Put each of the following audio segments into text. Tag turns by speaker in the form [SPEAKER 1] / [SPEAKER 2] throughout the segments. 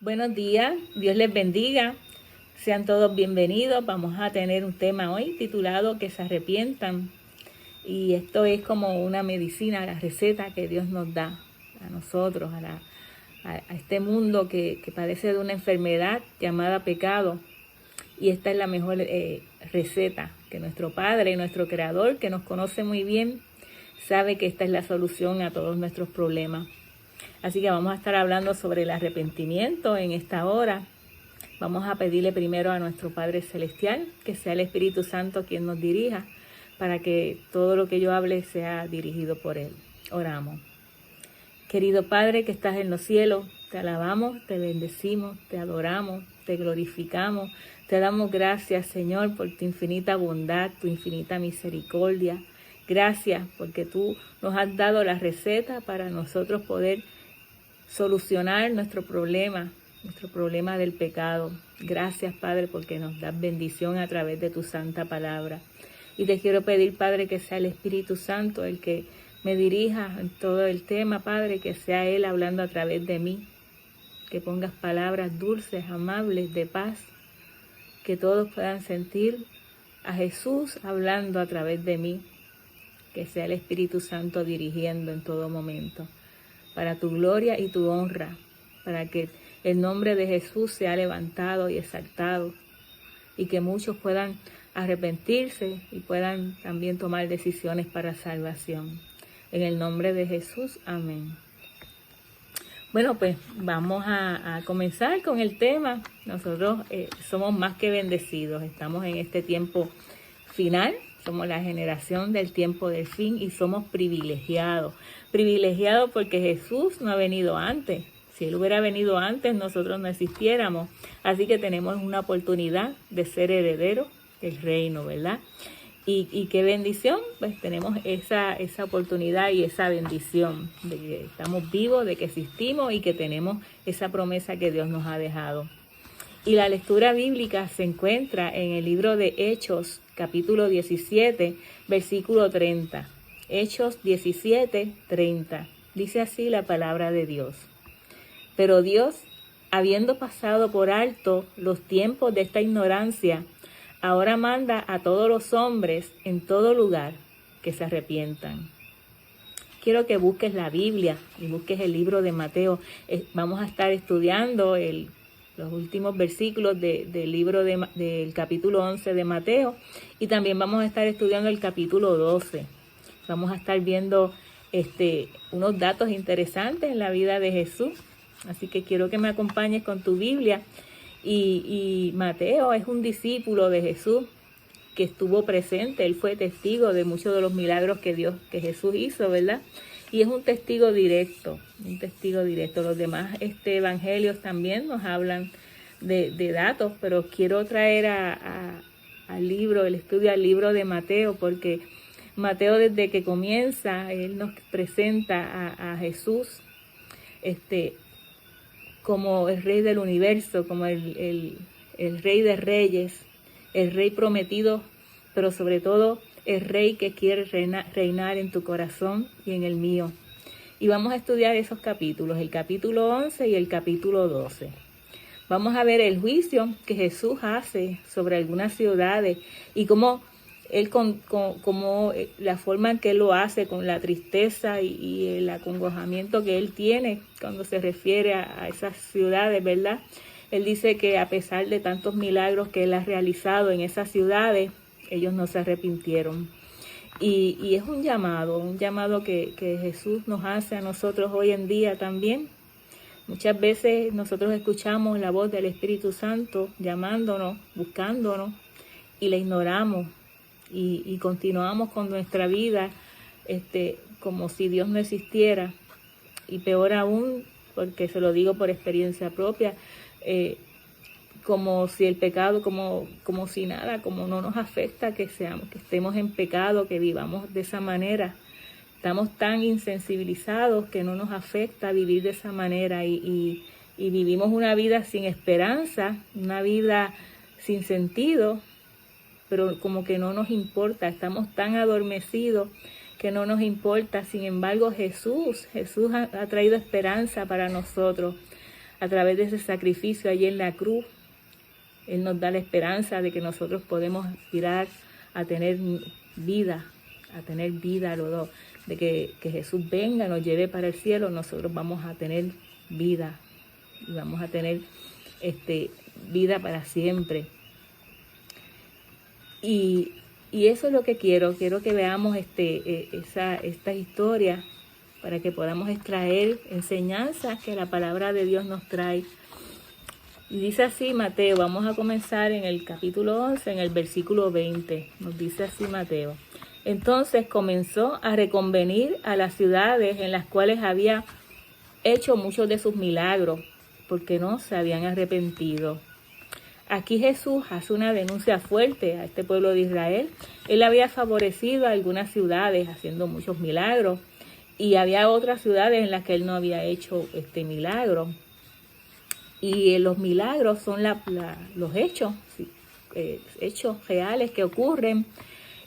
[SPEAKER 1] Buenos días, Dios les bendiga. Sean todos bienvenidos. Vamos a tener un tema hoy titulado Que se arrepientan. Y esto es como una medicina, la receta que Dios nos da a nosotros, a este mundo que padece de una enfermedad llamada pecado. Y esta es la mejor receta que nuestro Padre, nuestro Creador, que nos conoce muy bien, sabe que esta es la solución a todos nuestros problemas. Así que vamos a estar hablando sobre el arrepentimiento en esta hora. Vamos a pedirle primero a nuestro Padre Celestial que sea el Espíritu Santo quien nos dirija para que todo lo que yo hable sea dirigido por Él. Oramos. Querido Padre que estás en los cielos, te alabamos, te bendecimos, te adoramos, te glorificamos. Te damos gracias, Señor, por tu infinita bondad, tu infinita misericordia. Gracias porque tú nos has dado la receta para nosotros poder solucionar nuestro problema del pecado. Gracias, Padre, porque nos das bendición a través de tu santa palabra. Y te quiero pedir, Padre, que sea el Espíritu Santo el que me dirija en todo el tema, Padre, que sea Él hablando a través de mí. Que pongas palabras dulces, amables, de paz, que todos puedan sentir a Jesús hablando a través de mí. Que sea el Espíritu Santo dirigiendo en todo momento, para tu gloria y tu honra, para que el nombre de Jesús sea levantado y exaltado, y que muchos puedan arrepentirse y puedan también tomar decisiones para salvación. En el nombre de Jesús, amén. Bueno, pues vamos a comenzar con el tema. Nosotros somos más que bendecidos, estamos en este tiempo final. Somos la generación del tiempo del fin y somos privilegiados. Privilegiados porque Jesús no ha venido antes. Si Él hubiera venido antes, nosotros no existiéramos. Así que tenemos una oportunidad de ser herederos del reino, ¿verdad? Y qué bendición, pues tenemos esa oportunidad y esa bendición de que estamos vivos, de que existimos y que tenemos esa promesa que Dios nos ha dejado. Y la lectura bíblica se encuentra en el libro de Hechos, capítulo 17, versículo 30. Hechos 17, 30. Dice así la palabra de Dios. Pero Dios, habiendo pasado por alto los tiempos de esta ignorancia, ahora manda a todos los hombres en todo lugar que se arrepientan. Quiero que busques la Biblia y busques el libro de Mateo. Vamos a estar estudiando los últimos versículos del libro del capítulo 11 de Mateo, y también vamos a estar estudiando el capítulo 12. Vamos a estar viendo unos datos interesantes en la vida de Jesús, así que quiero que me acompañes con tu Biblia. Y Mateo es un discípulo de Jesús que estuvo presente, él fue testigo de muchos de los milagros que Jesús hizo, ¿verdad? Y es un testigo directo. Los demás evangelios también nos hablan de datos, pero quiero traer al libro, el estudio al libro de Mateo, porque Mateo desde que comienza, él nos presenta a Jesús como el Rey del universo, como el Rey de Reyes, el Rey prometido, pero sobre todo el Rey que quiere reinar en tu corazón y en el mío. Y vamos a estudiar esos capítulos, el capítulo 11 y el capítulo 12. Vamos a ver el juicio que Jesús hace sobre algunas ciudades y cómo Él, como la forma en que Él lo hace, con la tristeza y el acongojamiento que Él tiene cuando se refiere a esas ciudades, ¿verdad? Él dice que a pesar de tantos milagros que Él ha realizado en esas ciudades, ellos no se arrepintieron. Y es un llamado que Jesús nos hace a nosotros hoy en día también. Muchas veces nosotros escuchamos la voz del Espíritu Santo llamándonos, buscándonos, y la ignoramos y continuamos con nuestra vida como si Dios no existiera. Y peor aún, porque se lo digo por experiencia propia, como si el pecado, como si nada, como no nos afecta que estemos en pecado, que vivamos de esa manera. Estamos tan insensibilizados que no nos afecta vivir de esa manera y vivimos una vida sin esperanza, una vida sin sentido, pero como que no nos importa, estamos tan adormecidos que no nos importa. Sin embargo, Jesús ha traído esperanza para nosotros. a través de ese sacrificio allí en la cruz, Él nos da la esperanza de que nosotros podemos aspirar a tener vida, los dos, de que Jesús venga, nos lleve para el cielo, nosotros vamos a tener vida y vamos a tener vida para siempre. Y eso es lo que quiero que veamos esta historia para que podamos extraer enseñanzas que la palabra de Dios nos trae. Y dice así Mateo, vamos a comenzar en el capítulo 11, en el versículo 20, nos dice así Mateo. Entonces comenzó a reconvenir a las ciudades en las cuales había hecho muchos de sus milagros, porque no se habían arrepentido. Aquí Jesús hace una denuncia fuerte a este pueblo de Israel. Él había favorecido a algunas ciudades haciendo muchos milagros y había otras ciudades en las que él no había hecho este milagro. Y los milagros son los hechos, ¿sí? Hechos reales que ocurren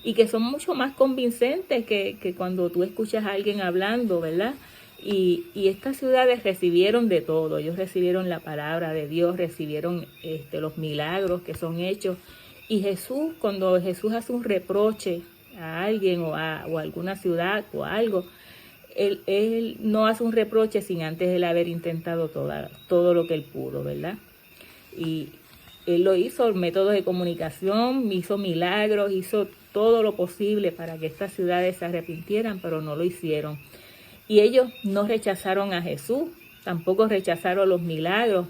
[SPEAKER 1] y que son mucho más convincentes que cuando tú escuchas a alguien hablando, ¿verdad? Y estas ciudades recibieron de todo. Ellos recibieron la palabra de Dios, recibieron los milagros que son hechos. Y Jesús, cuando Jesús hace un reproche a alguien o a alguna ciudad o algo, él no hace un reproche sin antes él haber intentado todo lo que él pudo, ¿verdad? Y él lo hizo, métodos de comunicación, hizo milagros, hizo todo lo posible para que estas ciudades se arrepintieran, pero no lo hicieron. Y ellos no rechazaron a Jesús, tampoco rechazaron los milagros.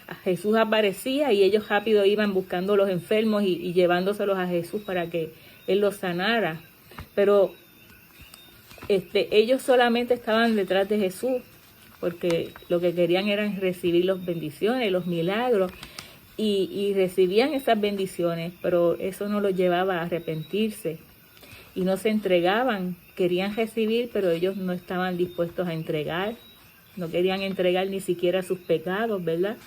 [SPEAKER 1] A Jesús aparecía y ellos rápido iban buscando a los enfermos y llevándoselos a Jesús para que Él los sanara. Pero ellos solamente estaban detrás de Jesús porque lo que querían era recibir las bendiciones, los milagros. Y recibían esas bendiciones, pero eso no los llevaba a arrepentirse. Y no se entregaban, querían recibir, pero ellos no estaban dispuestos a entregar, no querían entregar ni siquiera sus pecados, ¿verdad?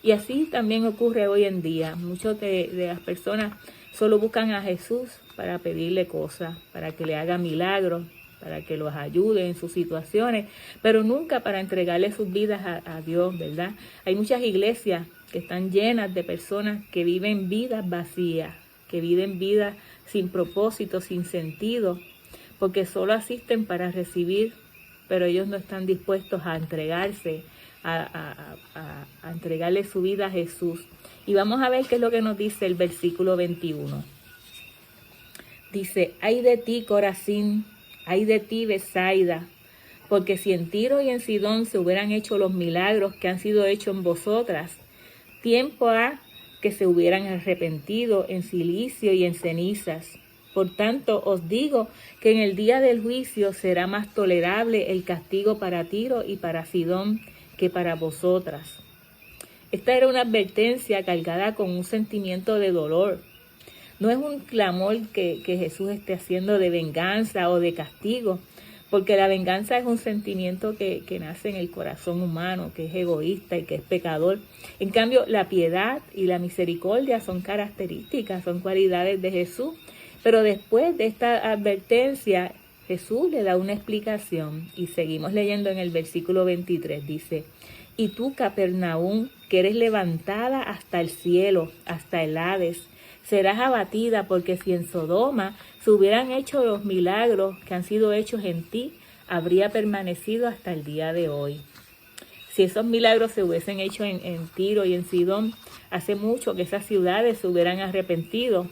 [SPEAKER 1] Y así también ocurre hoy en día. Muchas de las personas solo buscan a Jesús para pedirle cosas, para que le haga milagros, para que los ayude en sus situaciones, pero nunca para entregarle sus vidas a Dios, ¿verdad? Hay muchas iglesias que están llenas de personas que viven vidas vacías, que viven vidas sin propósito, sin sentido, porque solo asisten para recibir, pero ellos no están dispuestos a entregarse, a entregarle su vida a Jesús. Y vamos a ver qué es lo que nos dice el versículo 21. Dice, ay de ti, Corazín, ay de ti, Betsaida, porque si en Tiro y en Sidón se hubieran hecho los milagros que han sido hechos en vosotras, tiempo ha que se hubieran arrepentido en cilicio y en cenizas. Por tanto, os digo que en el día del juicio será más tolerable el castigo para Tiro y para Sidón que para vosotras. Esta era una advertencia cargada con un sentimiento de dolor. No es un clamor que Jesús esté haciendo de venganza o de castigo, porque la venganza es un sentimiento que nace en el corazón humano, que es egoísta y que es pecador. En cambio, la piedad y la misericordia son características, son cualidades de Jesús. Pero después de esta advertencia, Jesús le da una explicación y seguimos leyendo en el versículo 23. Dice, y tú, Capernaum, que eres levantada hasta el cielo, hasta el Hades, serás abatida, porque si en Sodoma se hubieran hecho los milagros que han sido hechos en ti, habría permanecido hasta el día de hoy. Si esos milagros se hubiesen hecho en Tiro y en Sidón, hace mucho que esas ciudades se hubieran arrepentido.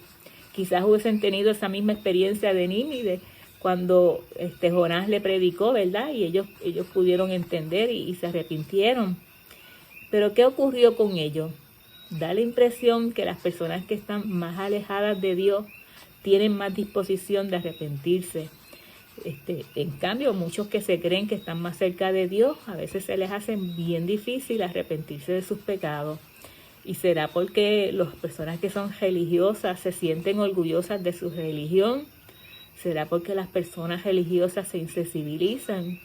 [SPEAKER 1] Quizás hubiesen tenido esa misma experiencia de Nínive cuando Jonás le predicó, ¿verdad? Y ellos pudieron entender y se arrepintieron. Pero ¿qué ocurrió con ellos? Da la impresión que las personas que están más alejadas de Dios tienen más disposición de arrepentirse. En cambio, muchos que se creen que están más cerca de Dios, a veces se les hace bien difícil arrepentirse de sus pecados. Y será porque las personas que son religiosas se sienten orgullosas de su religión. Será porque las personas religiosas se insensibilizan.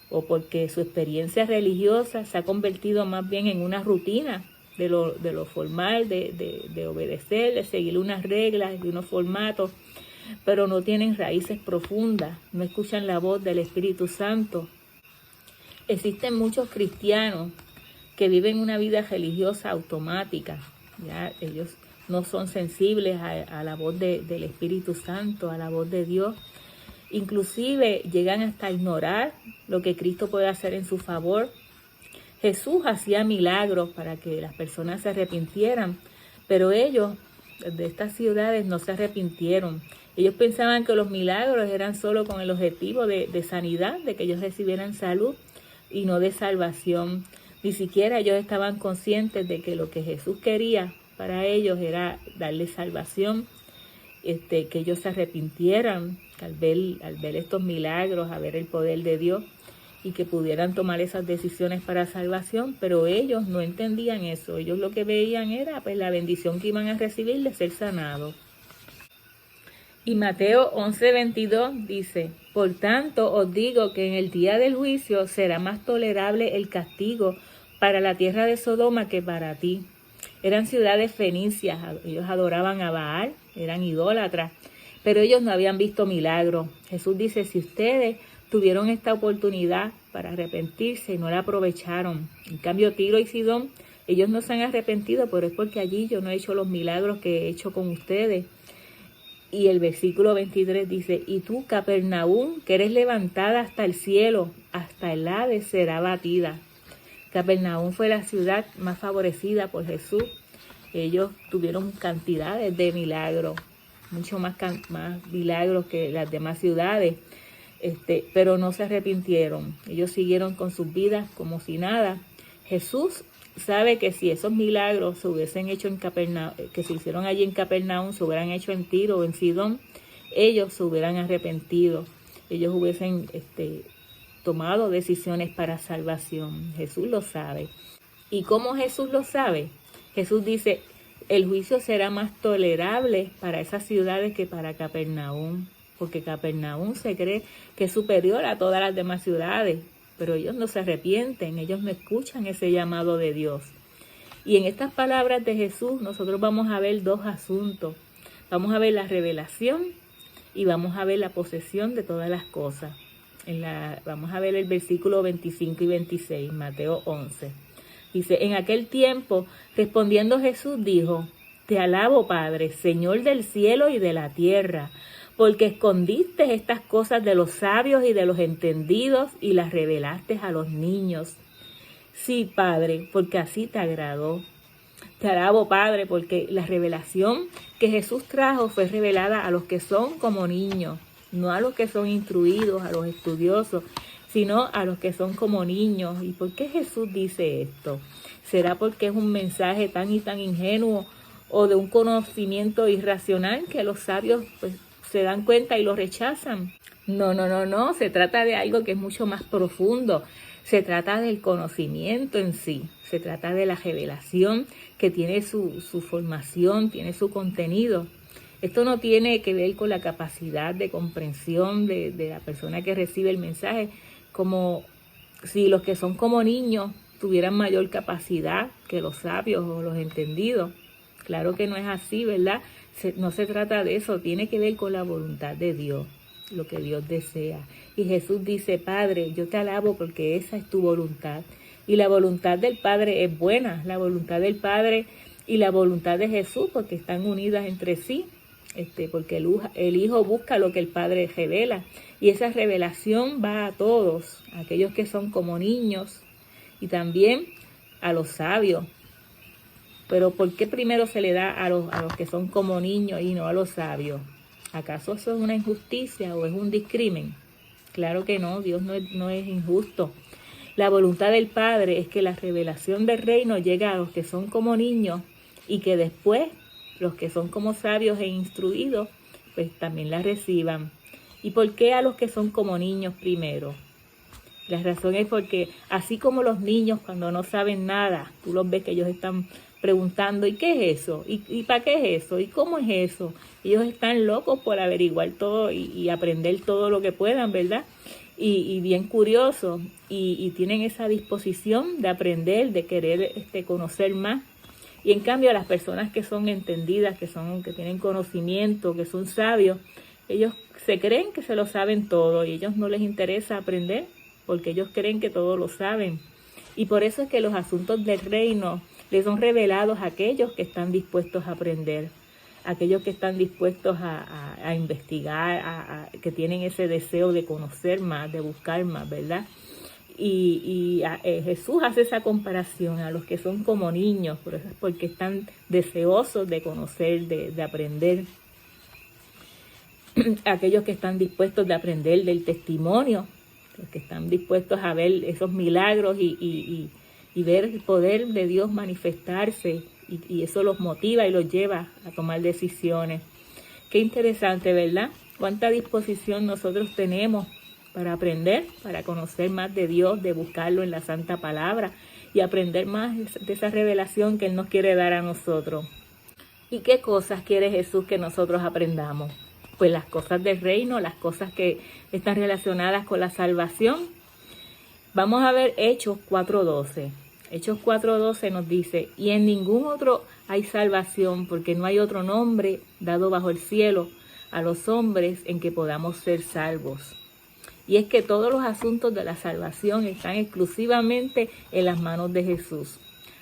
[SPEAKER 1] O porque su experiencia religiosa se ha convertido más bien en una rutina de lo formal, de obedecer, de seguir unas reglas, de unos formatos, pero no tienen raíces profundas, no escuchan la voz del Espíritu Santo. Existen muchos cristianos que viven una vida religiosa automática. Ya ellos no son sensibles a la voz del Espíritu Santo, a la voz de Dios. Inclusive llegan hasta ignorar lo que Cristo puede hacer en su favor. Jesús hacía milagros para que las personas se arrepintieran, pero ellos de estas ciudades no se arrepintieron. Ellos pensaban que los milagros eran solo con el objetivo de sanidad, de que ellos recibieran salud y no de salvación. Ni siquiera ellos estaban conscientes de que lo que Jesús quería para ellos era darles salvación, que ellos se arrepintieran al ver estos milagros, a ver el poder de Dios y que pudieran tomar esas decisiones para salvación, pero ellos no entendían eso. Ellos lo que veían era pues la bendición que iban a recibir de ser sanados. Y Mateo 11:22 dice: por tanto os digo que en el día del juicio será más tolerable el castigo para la tierra de Sodoma que para ti. Eran ciudades fenicias, ellos adoraban a Baal, eran idólatras, pero ellos no habían visto milagros. Jesús dice, si ustedes tuvieron esta oportunidad para arrepentirse y no la aprovecharon. En cambio, Tiro y Sidón, ellos no se han arrepentido, pero es porque allí yo no he hecho los milagros que he hecho con ustedes. Y el versículo 23 dice, y tú, Capernaum, que eres levantada hasta el cielo, hasta el Hades será batida. Capernaum fue la ciudad más favorecida por Jesús. Ellos tuvieron cantidades de milagros, mucho más milagros que las demás ciudades, pero no se arrepintieron. Ellos siguieron con sus vidas como si nada. Jesús sabe que si esos milagros se hubiesen hecho en Capernaum, que se hicieron allí en Capernaum, se hubieran hecho en Tiro o en Sidón, ellos se hubieran arrepentido. Ellos hubiesen tomado decisiones para salvación. Jesús lo sabe. ¿Y cómo Jesús lo sabe? Jesús dice, el juicio será más tolerable para esas ciudades que para Capernaum, porque Capernaum se cree que es superior a todas las demás ciudades, pero ellos no se arrepienten, ellos no escuchan ese llamado de Dios. Y en estas palabras de Jesús nosotros vamos a ver dos asuntos. Vamos a ver la revelación y vamos a ver la posesión de todas las cosas. Vamos a ver el versículo 25 y 26, Mateo 11. Dice, en aquel tiempo, respondiendo Jesús dijo, te alabo, Padre, Señor del cielo y de la tierra, porque escondiste estas cosas de los sabios y de los entendidos y las revelaste a los niños. Sí, Padre, porque así te agradó. Te alabo, Padre, porque la revelación que Jesús trajo fue revelada a los que son como niños, no a los que son instruidos, a los estudiosos, sino a los que son como niños. ¿Y por qué Jesús dice esto? ¿Será porque es un mensaje tan y tan ingenuo o de un conocimiento irracional que los sabios pues se dan cuenta y lo rechazan? No, se trata de algo que es mucho más profundo. Se trata del conocimiento en sí, se trata de la revelación que tiene su formación, tiene su contenido. Esto no tiene que ver con la capacidad de comprensión de la persona que recibe el mensaje, como si los que son como niños tuvieran mayor capacidad que los sabios o los entendidos. Claro que no es así, ¿verdad? No se trata de eso, tiene que ver con la voluntad de Dios, lo que Dios desea. Y Jesús dice, Padre, yo te alabo porque esa es tu voluntad. Y la voluntad del Padre es buena, la voluntad del Padre y la voluntad de Jesús, porque están unidas entre sí. Porque el Hijo busca lo que el Padre revela, y esa revelación va a todos, a aquellos que son como niños y también a los sabios. Pero ¿por qué primero se le da a los que son como niños y no a los sabios? ¿Acaso eso es una injusticia o es un discrimen? Claro que no, Dios no es injusto. La voluntad del Padre es que la revelación del reino llegue a los que son como niños y que después los que son como sabios e instruidos, pues también la reciban. ¿Y por qué a los que son como niños primero? La razón es porque así como los niños cuando no saben nada, tú los ves que ellos están preguntando, ¿y qué es eso? ¿Y para qué es eso? ¿Y cómo es eso? Ellos están locos por averiguar todo y aprender todo lo que puedan, ¿verdad? Y bien curiosos y tienen esa disposición de aprender, de querer conocer más. Y en cambio las personas que son entendidas, que tienen conocimiento, que son sabios, ellos se creen que se lo saben todo y a ellos no les interesa aprender porque ellos creen que todo lo saben. Y por eso es que los asuntos del reino les son revelados a aquellos que están dispuestos a aprender, aquellos que están dispuestos a investigar, que tienen ese deseo de conocer más, de buscar más, ¿verdad? Jesús hace esa comparación a los que son como niños, porque están deseosos de conocer, de aprender. Aquellos que están dispuestos de aprender del testimonio, los que están dispuestos a ver esos milagros y ver el poder de Dios manifestarse, y eso los motiva y los lleva a tomar decisiones. Qué interesante, ¿verdad? Cuánta disposición nosotros tenemos para aprender, para conocer más de Dios, de buscarlo en la Santa Palabra y aprender más de esa revelación que Él nos quiere dar a nosotros. ¿Y qué cosas quiere Jesús que nosotros aprendamos? Pues las cosas del reino, las cosas que están relacionadas con la salvación. Vamos a ver Hechos 4:12. Hechos 4:12 nos dice: y en ningún otro hay salvación, porque no hay otro nombre dado bajo el cielo a los hombres en que podamos ser salvos. Y es que todos los asuntos de la salvación están exclusivamente en las manos de Jesús.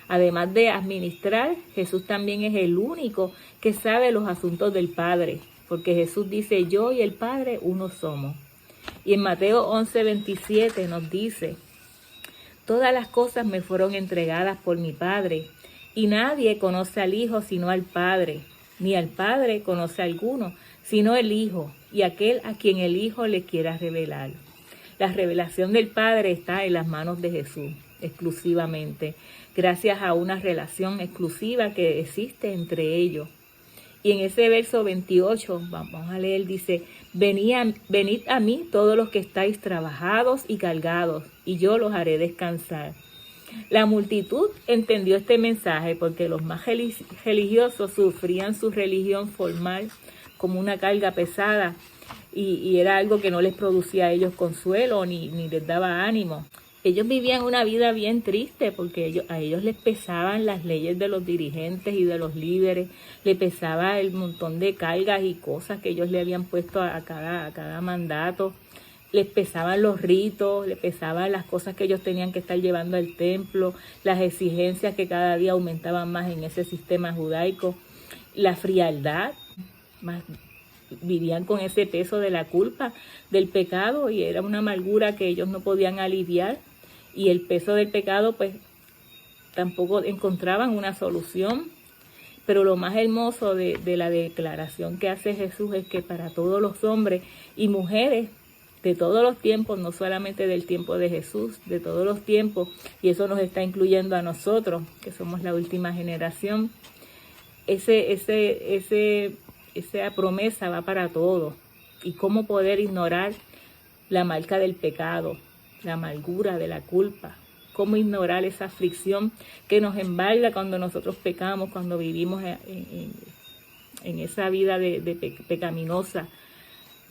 [SPEAKER 1] Además de administrar, Jesús también es el único que sabe los asuntos del Padre, porque Jesús dice: yo y el Padre uno somos. Y en Mateo 11:27 nos dice: todas las cosas me fueron entregadas por mi Padre, y nadie conoce al Hijo sino al Padre, ni al Padre conoce a alguno, sino el Hijo, y aquel a quien el Hijo le quiera revelar. La revelación del Padre está en las manos de Jesús, exclusivamente, gracias a una relación exclusiva que existe entre ellos. Y en ese verso 28, vamos a leer, dice: venid a mí todos los que estáis trabajados y cargados, y yo los haré descansar. La multitud entendió este mensaje porque los más religiosos sufrían su religión formal como una carga pesada, y era algo que no les producía a ellos consuelo ni les daba ánimo. Ellos vivían una vida bien triste porque a ellos les pesaban las leyes de los dirigentes y de los líderes, les pesaba el montón de cargas y cosas que ellos le habían puesto a cada mandato, les pesaban los ritos, les pesaban las cosas que ellos tenían que estar llevando al templo, las exigencias que cada día aumentaban más en ese sistema judaico, la frialdad, más vivían con ese peso de la culpa, del pecado, y era una amargura que ellos no podían aliviar, y el peso del pecado pues tampoco encontraban una solución. Pero lo más hermoso de la declaración que hace Jesús es que para todos los hombres y mujeres de todos los tiempos, no solamente del tiempo de Jesús, de todos los tiempos, y eso nos está incluyendo a nosotros, que somos la última generación, esa promesa va para todos. Y cómo poder ignorar la marca del pecado, la amargura de la culpa, cómo ignorar esa aflicción que nos embarga cuando nosotros pecamos, cuando vivimos en esa vida pecaminosa,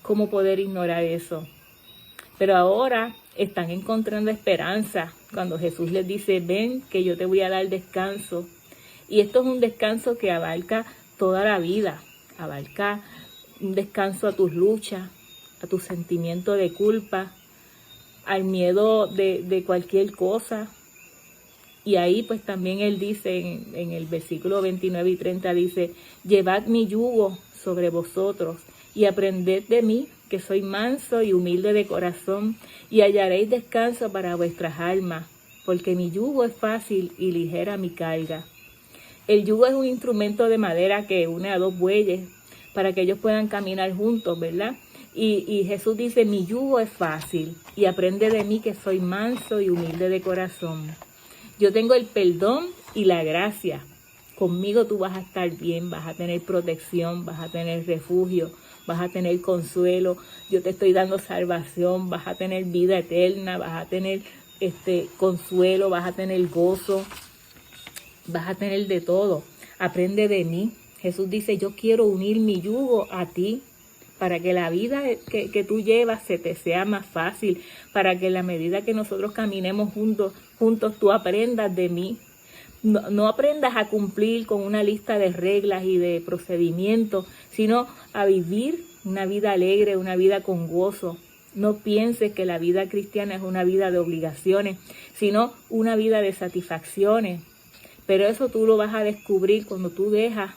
[SPEAKER 1] cómo poder ignorar eso. Pero ahora están encontrando esperanza cuando Jesús les dice: ven que yo te voy a dar descanso. Y esto es un descanso que abarca toda la vida, abarca un descanso a tus luchas, a tu sentimiento de culpa, al miedo de cualquier cosa. Y ahí pues también Él dice en el versículo 29 y 30, dice: llevad mi yugo sobre vosotros y aprended de mí, que soy manso y humilde de corazón, y hallaréis descanso para vuestras almas, porque mi yugo es fácil y ligera mi carga. El yugo es un instrumento de madera que une a dos bueyes para que ellos puedan caminar juntos, ¿verdad? Y Jesús dice: mi yugo es fácil y aprende de mí, que soy manso y humilde de corazón. Yo tengo el perdón y la gracia. Conmigo tú vas a estar bien, vas a tener protección, vas a tener refugio, vas a tener consuelo. Yo te estoy dando salvación, vas a tener vida eterna, vas a tener consuelo, vas a tener gozo, vas a tener de todo. Aprende de mí. Jesús dice: yo quiero unir mi yugo a ti, para que la vida que tú llevas se te sea más fácil, para que en la medida que nosotros caminemos juntos tú aprendas de mí. No aprendas a cumplir con una lista de reglas y de procedimientos, sino a vivir una vida alegre, una vida con gozo, No pienses que la vida cristiana es una vida de obligaciones, sino una vida de satisfacciones. Pero eso tú lo vas a descubrir cuando tú dejas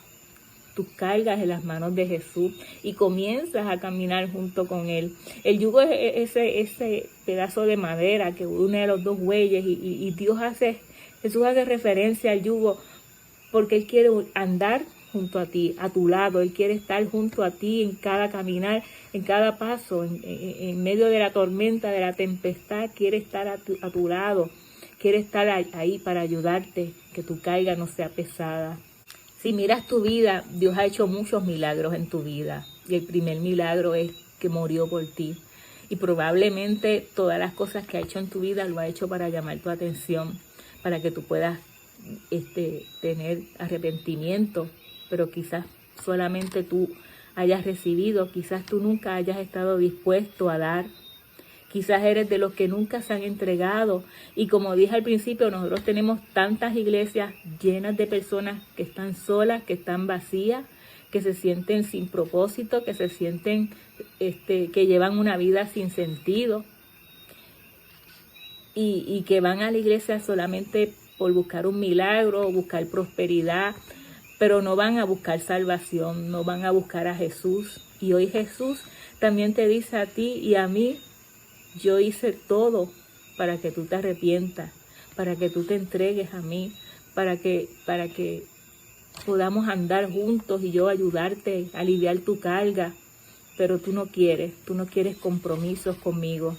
[SPEAKER 1] tus cargas en las manos de Jesús y comienzas a caminar junto con Él. El yugo es ese pedazo de madera que une a los dos bueyes y Jesús hace referencia al yugo porque Él quiere andar junto a ti, a tu lado. Él quiere estar junto a ti en cada caminar, en cada paso, en medio de la tormenta, de la tempestad. Quiere estar a tu lado, quiere estar ahí para ayudarte, que tu carga no sea pesada. Si miras tu vida, Dios ha hecho muchos milagros en tu vida. Y el primer milagro es que murió por ti. Y probablemente todas las cosas que ha hecho en tu vida lo ha hecho para llamar tu atención, para que tú puedas tener arrepentimiento. Pero quizás solamente tú hayas recibido, quizás tú nunca hayas estado dispuesto a dar. Quizás eres de los que nunca se han entregado. Y como dije al principio, nosotros tenemos tantas iglesias llenas de personas que están solas, que están vacías, que se sienten sin propósito, que se sienten que llevan una vida sin sentido. Y que van a la iglesia solamente por buscar un milagro, buscar prosperidad, pero no van a buscar salvación, no van a buscar a Jesús. Y hoy Jesús también te dice a ti y a mí: yo hice todo para que tú te arrepientas, para que tú te entregues a mí, para que podamos andar juntos y yo ayudarte a aliviar tu carga. Pero tú no quieres compromisos conmigo.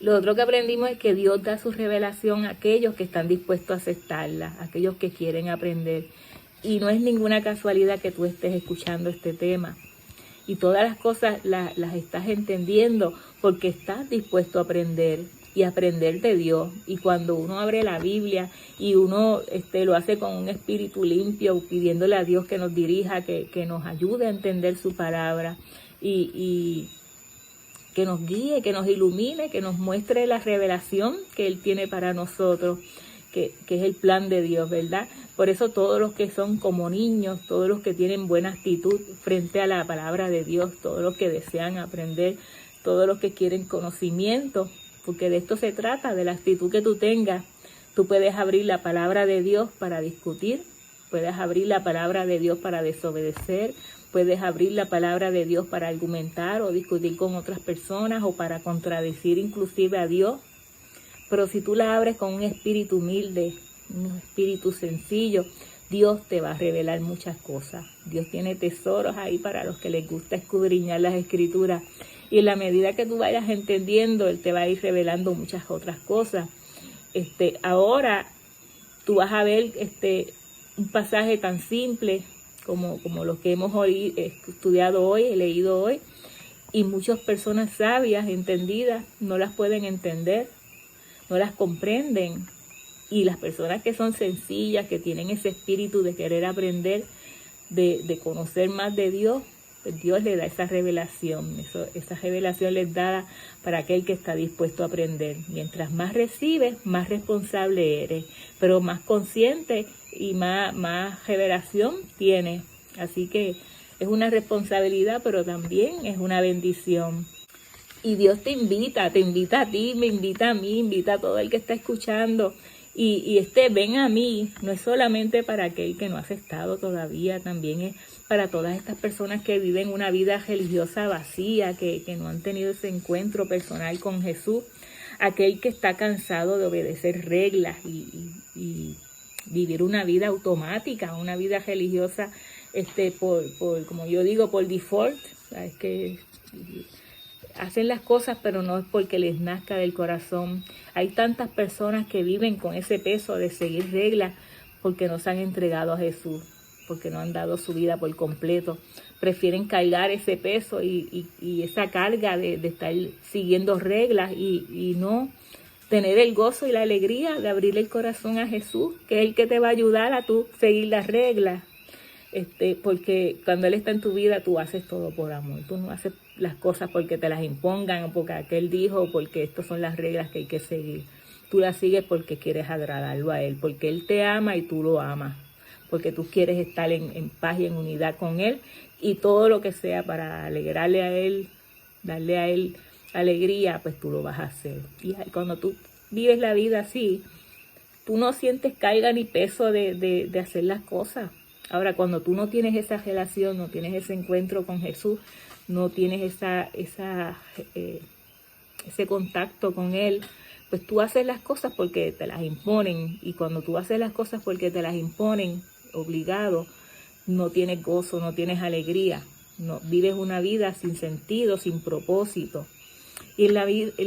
[SPEAKER 1] Lo otro que aprendimos es que Dios da su revelación a aquellos que están dispuestos a aceptarla, a aquellos que quieren aprender. Y no es ninguna casualidad que tú estés escuchando este tema. Y todas las cosas las estás entendiendo porque estás dispuesto a aprender y aprender de Dios. Y cuando uno abre la Biblia y uno lo hace con un espíritu limpio, pidiéndole a Dios que nos dirija, que nos ayude a entender su palabra y que nos guíe, que nos ilumine, que nos muestre la revelación que Él tiene para nosotros, que es el plan de Dios, ¿verdad? Por eso todos los que son como niños, todos los que tienen buena actitud frente a la palabra de Dios, todos los que desean aprender, todos los que quieren conocimiento, porque de esto se trata, de la actitud que tú tengas. Tú puedes abrir la palabra de Dios para discutir, puedes abrir la palabra de Dios para desobedecer, puedes abrir la palabra de Dios para argumentar o discutir con otras personas o para contradecir inclusive a Dios. Pero si tú la abres con un espíritu humilde, un espíritu sencillo, Dios te va a revelar muchas cosas. Dios tiene tesoros ahí para los que les gusta escudriñar las escrituras. Y en la medida que tú vayas entendiendo, Él te va a ir revelando muchas otras cosas. Ahora tú vas a ver un pasaje tan simple como lo que hemos estudiado hoy, leído hoy. Y muchas personas sabias, entendidas, no las pueden entender, no las comprenden. Y las personas que son sencillas, que tienen ese espíritu de querer aprender, de conocer más de Dios, pues Dios le da esa revelación. Esa revelación les da para aquel que está dispuesto a aprender. Mientras más recibes, más responsable eres, pero más consciente y más revelación tienes. Así que es una responsabilidad, pero también es una bendición. Y Dios te invita a ti, me invita a mí, invita a todo el que está escuchando. Y ven a mí, no es solamente para aquel que no ha aceptado todavía, también es para todas estas personas que viven una vida religiosa vacía, que no han tenido ese encuentro personal con Jesús, aquel que está cansado de obedecer reglas y vivir una vida automática, una vida religiosa, como yo digo, por default. ¿Sabes? Que hacen las cosas, pero no es porque les nazca del corazón. Hay tantas personas que viven con ese peso de seguir reglas porque no se han entregado a Jesús, porque no han dado su vida por completo. Prefieren cargar ese peso y esa carga de estar siguiendo reglas y no tener el gozo y la alegría de abrirle el corazón a Jesús, que es el que te va a ayudar a tú seguir las reglas. Porque cuando Él está en tu vida, tú haces todo por amor. Tú no haces las cosas porque te las impongan o porque aquel dijo o porque estas son las reglas que hay que seguir. Tú las sigues porque quieres agradarlo a Él, porque Él te ama y tú lo amas, porque tú quieres estar en paz y en unidad con Él y todo lo que sea para alegrarle a Él, darle a Él alegría, pues tú lo vas a hacer. Y cuando tú vives la vida así, tú no sientes carga ni peso de hacer las cosas. Ahora, cuando tú no tienes esa relación, no tienes ese encuentro con Jesús, no tienes ese contacto con Él, pues tú haces las cosas porque te las imponen. Y cuando tú haces las cosas porque te las imponen, obligado, no tienes gozo, no tienes alegría. No, vives una vida sin sentido, sin propósito. Y en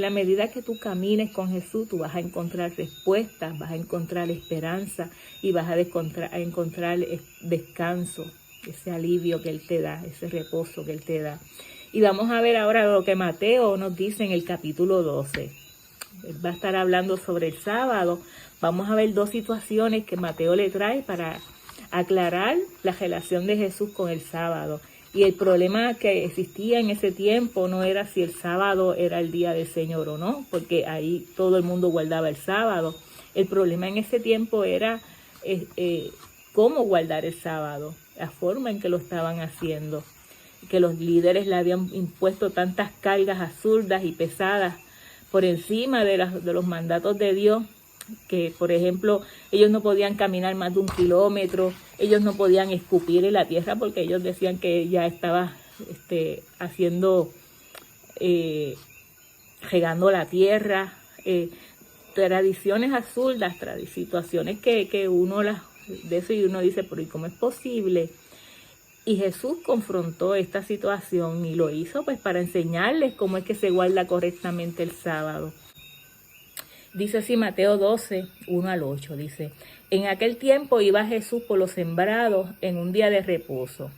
[SPEAKER 1] la medida que tú camines con Jesús, tú vas a encontrar respuestas, vas a encontrar esperanza y vas a encontrar descanso, ese alivio que Él te da, ese reposo que Él te da. Y vamos a ver ahora lo que Mateo nos dice en el capítulo 12. Él va a estar hablando sobre el sábado. Vamos a ver dos situaciones que Mateo le trae para aclarar la relación de Jesús con el sábado. Y el problema que existía en ese tiempo no era si el sábado era el día del Señor o no, porque ahí todo el mundo guardaba el sábado. El problema en ese tiempo era cómo guardar el sábado, la forma en que lo estaban haciendo, que los líderes le habían impuesto tantas cargas absurdas y pesadas por encima de los mandatos de Dios, que por ejemplo ellos no podían caminar más de 1 kilómetro, ellos no podían escupir en la tierra porque ellos decían que ya estaba regando la tierra, tradiciones absurdas, situaciones que uno las de eso y uno dice, pero ¿y cómo es posible? Y Jesús confrontó esta situación y lo hizo pues para enseñarles cómo es que se guarda correctamente el sábado. Dice así Mateo 12, 1 al 8, dice, en aquel tiempo iba Jesús por los sembrados en un día de reposo,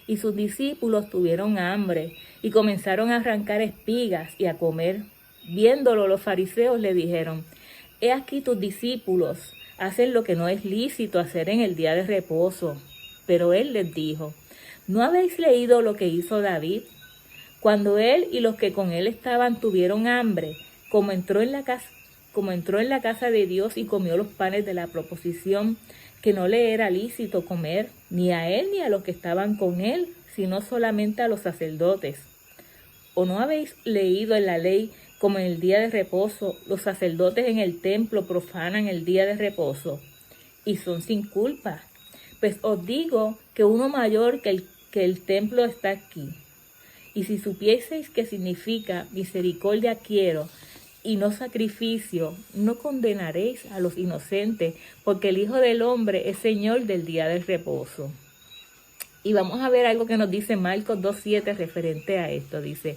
[SPEAKER 1] y sus discípulos tuvieron hambre y comenzaron a arrancar espigas y a comer. Viéndolo los fariseos le dijeron, he aquí tus discípulos hacen lo que no es lícito hacer en el día de reposo. Pero él les dijo, ¿no habéis leído lo que hizo David? Cuando él y los que con él estaban tuvieron hambre, como entró en la casa de Dios y comió los panes de la proposición, que no le era lícito comer, ni a él ni a los que estaban con él, sino solamente a los sacerdotes. ¿O no habéis leído en la ley, como en el día de reposo, los sacerdotes en el templo profanan el día de reposo, y son sin culpa? Pues os digo que uno mayor que el templo está aquí. Y si supieseis qué significa misericordia quiero y no sacrificio, no condenaréis a los inocentes, porque el Hijo del Hombre es Señor del día del reposo. Y vamos a ver algo que nos dice Marcos 2.7 referente a esto. Dice,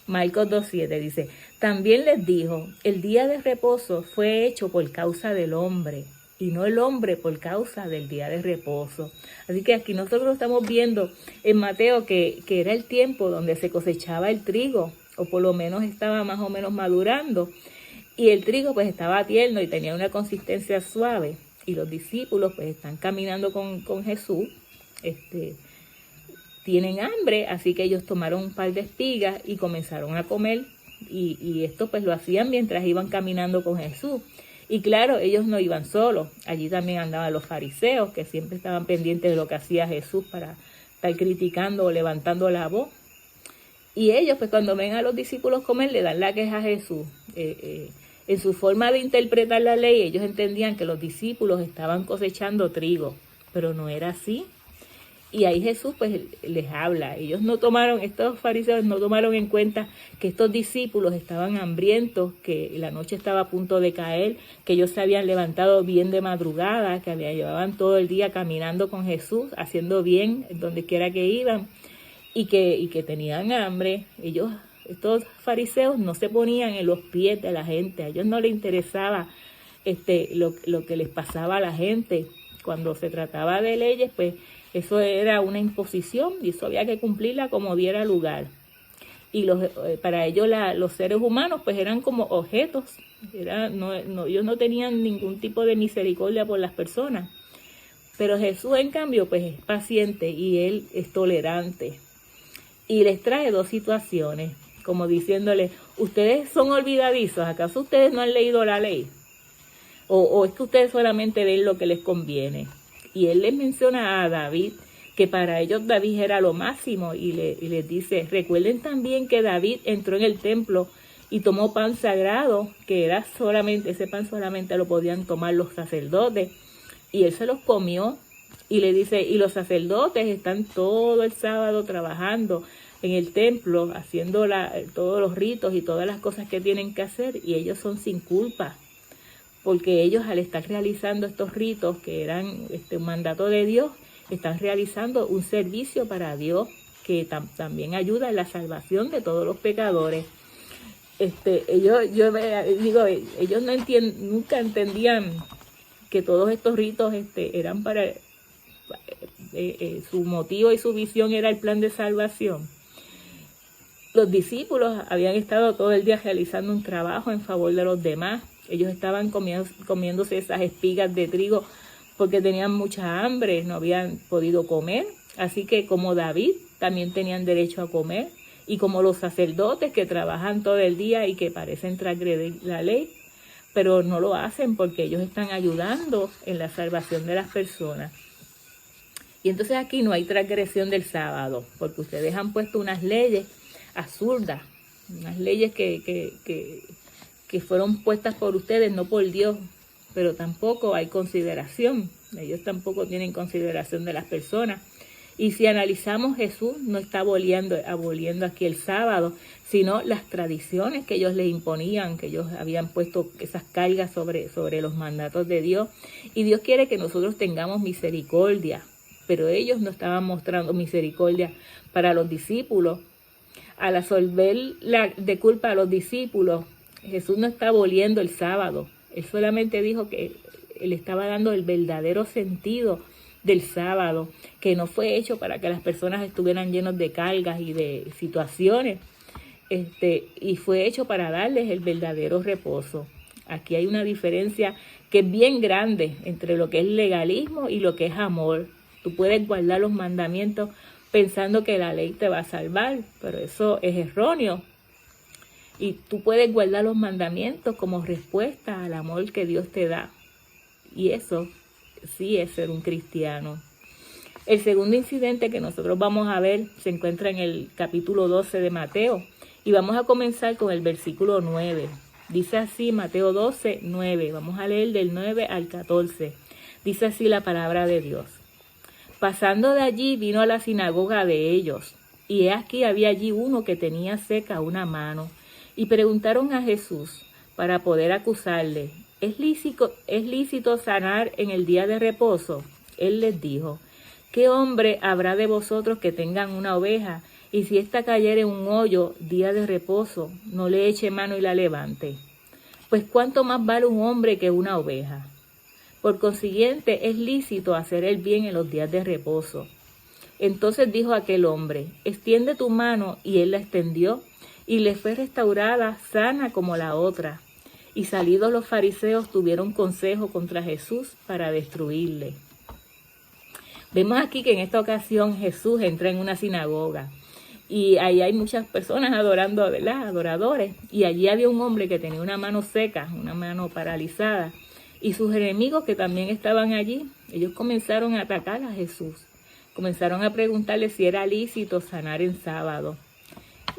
[SPEAKER 1] Marcos 2.7 dice, también les dijo, el día de reposo fue hecho por causa del hombre, y no el hombre por causa del día de reposo. Así que aquí nosotros estamos viendo en Mateo que era el tiempo donde se cosechaba el trigo, o por lo menos estaba más o menos madurando, y el trigo pues estaba tierno y tenía una consistencia suave, y los discípulos pues están caminando con Jesús, tienen hambre, así que ellos tomaron un par de espigas y comenzaron a comer, y esto pues lo hacían mientras iban caminando con Jesús. Y claro, ellos no iban solos, allí también andaban los fariseos, que siempre estaban pendientes de lo que hacía Jesús para estar criticando o levantando la voz. Y ellos, pues cuando ven a los discípulos comer, le dan la queja a Jesús. En su forma de interpretar la ley, ellos entendían que los discípulos estaban cosechando trigo, pero no era así. Y ahí Jesús pues les habla. Estos fariseos no tomaron en cuenta que estos discípulos estaban hambrientos, que la noche estaba a punto de caer, que ellos se habían levantado bien de madrugada, que llevaban todo el día caminando con Jesús, haciendo bien donde quiera que iban, y que tenían hambre. Estos fariseos no se ponían en los pies de la gente, a ellos no les interesaba lo que les pasaba a la gente. Cuando se trataba de leyes, pues eso era una imposición y eso había que cumplirla como diera lugar. Y para ellos los seres humanos pues eran como objetos. Ellos no tenían ningún tipo de misericordia por las personas. Pero Jesús en cambio pues es paciente y Él es tolerante. Y les trae dos situaciones, como diciéndoles, ustedes son olvidadizos, ¿acaso ustedes no han leído la ley? O es que ustedes solamente ven lo que les conviene. Y él les menciona a David, que para ellos David era lo máximo, y les dice, recuerden también que David entró en el templo y tomó pan sagrado, que era solamente, ese pan solamente lo podían tomar los sacerdotes, y él se los comió, y le dice, y los sacerdotes están todo el sábado trabajando en el templo, haciendo todos los ritos y todas las cosas que tienen que hacer, y ellos son sin culpa, porque ellos al estar realizando estos ritos, que eran un mandato de Dios, están realizando un servicio para Dios, que también ayuda en la salvación de todos los pecadores. Ellos nunca entendían que todos estos ritos eran para su motivo y su visión era el plan de salvación. Los discípulos habían estado todo el día realizando un trabajo en favor de los demás. Ellos estaban comiéndose esas espigas de trigo porque tenían mucha hambre, no habían podido comer. Así que como David, también tenían derecho a comer. Y como los sacerdotes que trabajan todo el día y que parecen transgredir la ley, pero no lo hacen porque ellos están ayudando en la salvación de las personas. Y entonces aquí no hay transgresión del sábado, porque ustedes han puesto unas leyes absurdas, unas leyes que fueron puestas por ustedes, no por Dios, pero tampoco hay consideración. Ellos tampoco tienen consideración de las personas. Y si analizamos, Jesús no está aboliendo aquí el sábado, sino las tradiciones que ellos le imponían, que ellos habían puesto esas cargas sobre los mandatos de Dios. Y Dios quiere que nosotros tengamos misericordia, pero ellos no estaban mostrando misericordia para los discípulos. Al absolver de culpa a los discípulos, Jesús no está aboliendo el sábado. Él solamente dijo que él estaba dando el verdadero sentido del sábado, que no fue hecho para que las personas estuvieran llenos de cargas y de situaciones, y fue hecho para darles el verdadero reposo. Aquí hay una diferencia que es bien grande entre lo que es legalismo y lo que es amor. Tú puedes guardar los mandamientos pensando que la ley te va a salvar, pero eso es erróneo. Y tú puedes guardar los mandamientos como respuesta al amor que Dios te da. Y eso sí es ser un cristiano. El segundo incidente que nosotros vamos a ver se encuentra en el capítulo 12 de Mateo. Y vamos a comenzar con el versículo 9. Dice así, Mateo 12, 9. Vamos a leer del 9 al 14. Dice así la palabra de Dios. Pasando de allí vino a la sinagoga de ellos. Y he aquí había allí uno que tenía seca una mano. Y preguntaron a Jesús para poder acusarle, ¿es lícito sanar en el día de reposo? Él les dijo, ¿qué hombre habrá de vosotros que tengan una oveja, y si ésta cayere en un hoyo día de reposo, no le eche mano y la levante? Pues cuánto más vale un hombre que una oveja. Por consiguiente, es lícito hacer el bien en los días de reposo. Entonces dijo aquel hombre, extiende tu mano, y él la extendió, y le fue restaurada sana como la otra. Y salidos los fariseos tuvieron consejo contra Jesús para destruirle. Vemos aquí que en esta ocasión Jesús entra en una sinagoga. Y ahí hay muchas personas adorando, ¿verdad? Adoradores. Y allí había un hombre que tenía una mano seca, una mano paralizada. Y sus enemigos que también estaban allí, ellos comenzaron a atacar a Jesús. Comenzaron a preguntarle si era lícito sanar en sábado.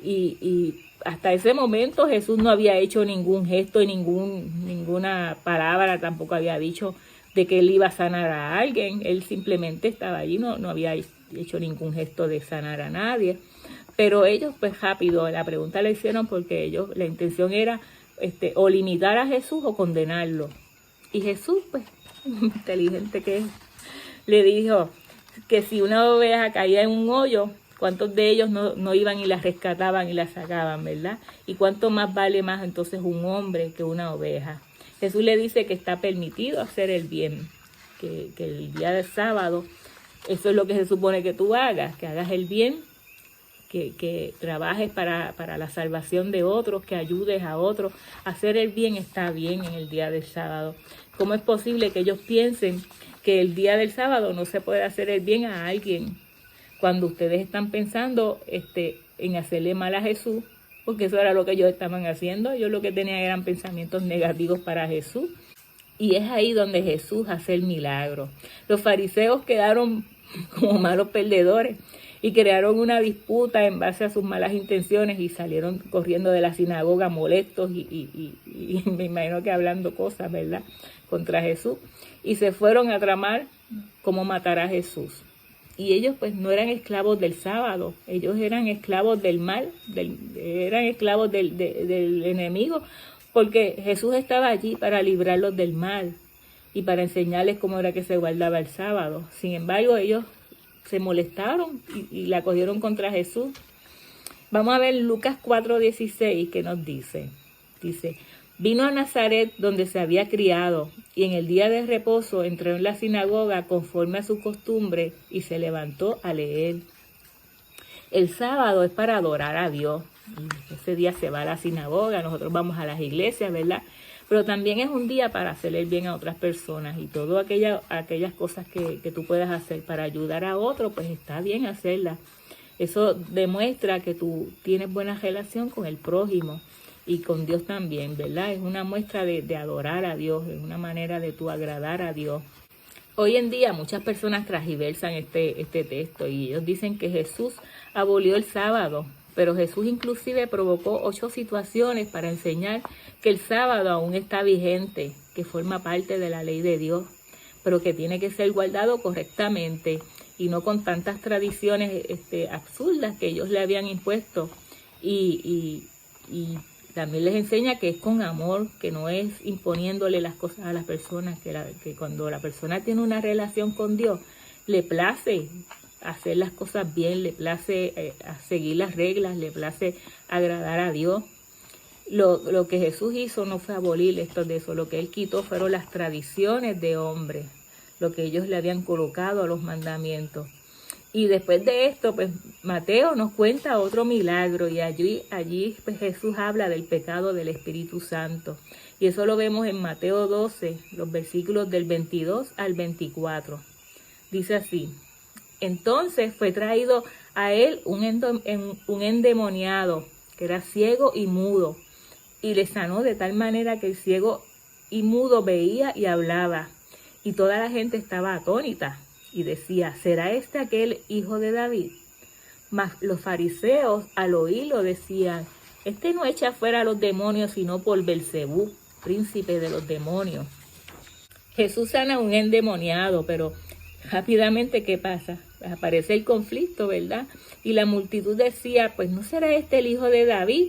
[SPEAKER 1] Y hasta ese momento Jesús no había hecho ningún gesto y ninguna palabra, tampoco había dicho de que él iba a sanar a alguien. Él simplemente estaba allí, no había hecho ningún gesto de sanar a nadie. Pero ellos pues rápido la pregunta le hicieron porque ellos, la intención era o limitar a Jesús o condenarlo. Y Jesús, pues, inteligente que es, le dijo que si una oveja caía en un hoyo, ¿cuántos de ellos no iban y la rescataban y la sacaban, verdad? ¿Y cuánto más vale más entonces un hombre que una oveja? Jesús le dice que está permitido hacer el bien, que el día del sábado, eso es lo que se supone que tú hagas, que hagas el bien, que trabajes para la salvación de otros, que ayudes a otros. Hacer el bien está bien en el día del sábado. ¿Cómo es posible que ellos piensen que el día del sábado no se puede hacer el bien a alguien? Cuando ustedes están pensando en hacerle mal a Jesús, porque eso era lo que ellos estaban haciendo. Ellos lo que tenían eran pensamientos negativos para Jesús. Y es ahí donde Jesús hace el milagro. Los fariseos quedaron como malos perdedores, y crearon una disputa en base a sus malas intenciones y salieron corriendo de la sinagoga molestos y me imagino que hablando cosas, ¿verdad?, contra Jesús, y se fueron a tramar cómo matar a Jesús. Y ellos pues no eran esclavos del sábado, ellos eran esclavos del mal, eran esclavos del enemigo, porque Jesús estaba allí para librarlos del mal y para enseñarles cómo era que se guardaba el sábado. Sin embargo, ellos se molestaron y la cogieron contra Jesús. Vamos a ver Lucas 4:16 que nos dice. Dice, vino a Nazaret donde se había criado y en el día de reposo entró en la sinagoga conforme a su costumbre y se levantó a leer. El sábado es para adorar a Dios. Ese día se va a la sinagoga, nosotros vamos a las iglesias, ¿verdad? Pero también es un día para hacerle el bien a otras personas y todas aquellas cosas que tú puedas hacer para ayudar a otro, pues está bien hacerlas. Eso demuestra que tú tienes buena relación con el prójimo y con Dios también, ¿verdad? Es una muestra de adorar a Dios, es una manera de tú agradar a Dios. Hoy en día muchas personas transgiversan este texto y ellos dicen que Jesús abolió el sábado, pero Jesús inclusive provocó 8 situaciones para enseñar que el sábado aún está vigente, que forma parte de la ley de Dios, pero que tiene que ser guardado correctamente y no con tantas tradiciones absurdas que ellos le habían impuesto. Y también les enseña que es con amor, que no es imponiéndole las cosas a las personas, que cuando la persona tiene una relación con Dios, le place hacer las cosas bien, le place seguir las reglas, le place agradar a Dios. Lo que Jesús hizo no fue abolir esto de eso, lo que Él quitó fueron las tradiciones de hombres, lo que ellos le habían colocado a los mandamientos. Y después de esto, pues Mateo nos cuenta otro milagro y allí pues, Jesús habla del pecado del Espíritu Santo. Y eso lo vemos en Mateo 12, los versículos del 22 al 24. Dice así, entonces fue traído a él un endemoniado que era ciego y mudo y le sanó de tal manera que el ciego y mudo veía y hablaba y toda la gente estaba atónita. Y decía, ¿será este aquel hijo de David? Mas los fariseos al oírlo decían, este no echa fuera a los demonios sino por Belcebú, príncipe de los demonios. Jesús sana a un endemoniado, pero rápidamente, ¿qué pasa? Pues aparece el conflicto, ¿verdad? Y la multitud decía, pues ¿no será este el hijo de David?